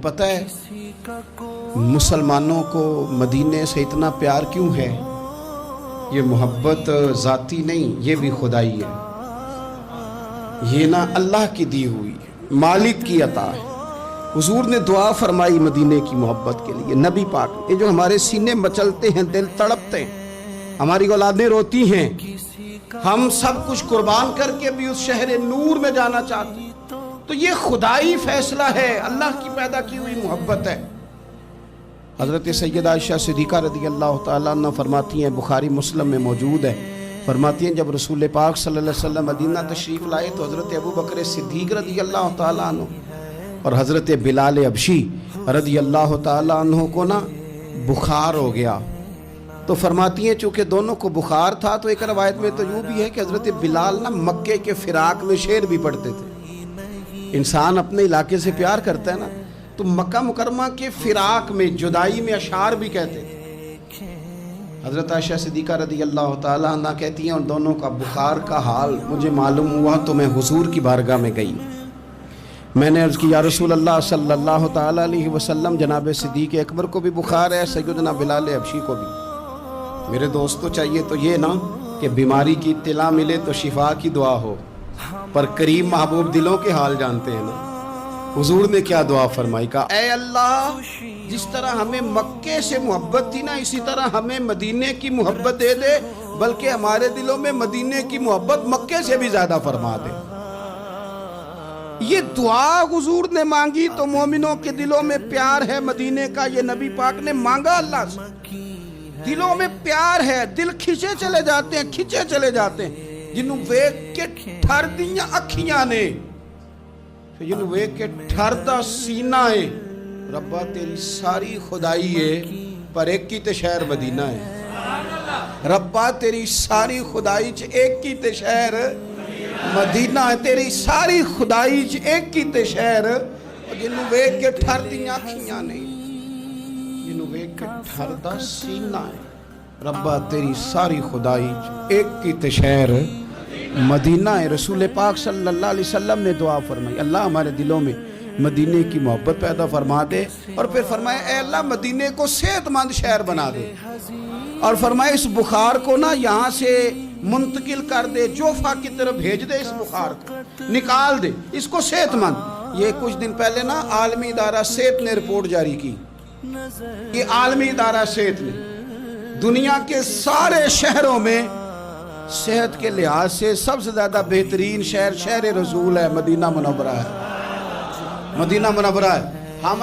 پتہ ہے مسلمانوں کو مدینے سے اتنا پیار کیوں ہے؟ یہ محبت ذاتی نہیں، یہ بھی خدائی ہے۔ یہ نہ اللہ کی دی ہوئی مالک کی عطا ہے۔ حضور نے دعا فرمائی مدینے کی محبت کے لیے، نبی پاک یہ جو ہمارے سینے مچلتے ہیں، دل تڑپتے ہیں، ہماری اولادیں روتی ہیں، ہم سب کچھ قربان کر کے بھی اس شہر نور میں جانا چاہتے ہیں، تو یہ خدائی فیصلہ ہے، اللہ کی پیدا کی ہوئی محبت ہے۔ حضرت سیدہ عائشہ صدیقہ رضی اللہ تعالیٰ عنہ فرماتی ہیں، بخاری مسلم میں موجود ہے، فرماتی ہیں جب رسول پاک صلی اللہ علیہ وسلم مدینہ تشریف لائے تو حضرت ابو بکر صدیق رضی اللہ تعالیٰ عنہ اور حضرت بلال حبشی رضی اللہ تعالیٰ عنہ کو نا بخار ہو گیا۔ تو فرماتی ہیں چونکہ دونوں کو بخار تھا تو ایک روایت میں تو یوں بھی ہے کہ حضرت بلال نا مکے کے فراق میں شعر بھی پڑھتے تھے۔ انسان اپنے علاقے سے پیار کرتا ہے نا، تو مکہ مکرمہ کے فراق میں، جدائی میں اشعار بھی کہتے تھے۔ حضرت عائشہ صدیقہ رضی اللہ تعالیٰ عنہ کہتی ہیں اور دونوں کا بخار کا حال مجھے معلوم ہوا تو میں حضور کی بارگاہ میں گئی، میں نے عرض کی یا رسول اللہ صلی اللہ تعالیٰ علیہ وسلم، جناب صدیق اکبر کو بھی بخار ہے، سیدنا بلال حبشی کو بھی، میرے دوستو چاہیے تو یہ نا کہ بیماری کی اطلاع ملے تو شفا کی دعا ہو، پر کریم محبوب دلوں کے حال جانتے ہیں نا۔ حضور نے کیا دعا فرمائی، کہا اے اللہ جس طرح ہمیں مکے سے محبت تھی نا، اسی طرح ہمیں مدینے کی محبت دے دے، بلکہ ہمارے دلوں میں مدینے کی محبت مکے سے بھی زیادہ فرما دے۔ یہ دعا حضور نے مانگی تو مومنوں کے دلوں میں پیار ہے مدینے کا، یہ نبی پاک نے مانگا اللہ سے، دلوں میں پیار ہے، دل کھچے چلے جاتے ہیں جنہوں ویک کے ٹھر دیاں اکھیاں نے، جنہوں ویک کے ٹھر دا سینہ ہے، ربا تیری ساری خدائی ہے پر ایک کی تے شہر مدینہ ہے، ربا تیری ساری خدائی چ ایک کی تے شہر مدینہ ہے، تیری ساری خدائی چ ایک کی تے شہر، جنہوں ویک کے ٹھر دیاں اکھیاں نے، جنہوں ویک کے ٹھر دا سینہ ہے، ربا تیری ساری خدائی چ ایک کی تے شہر مدینہ ہے۔ رسول پاک صلی اللہ علیہ وسلم نے دعا فرمائی، اللہ ہمارے دلوں میں مدینے کی محبت پیدا فرما دے، اور پھر فرمائے اے اللہ مدینے کو صحت مند شہر بنا دے، اور فرمائے اس بخار کو نا یہاں سے منتقل کر دے، جوفا کی طرف بھیج دے، اس بخار کو نکال دے، اس کو صحت مند۔ یہ کچھ دن پہلے نا عالمی ادارہ صحت نے رپورٹ جاری کی، یہ عالمی ادارہ صحت نے دنیا کے سارے شہروں میں صحت کے لحاظ سے سب سے زیادہ بہترین شہر رسول ہے، مدینہ منورہ ہے، مدینہ منورہ ہے۔ ہم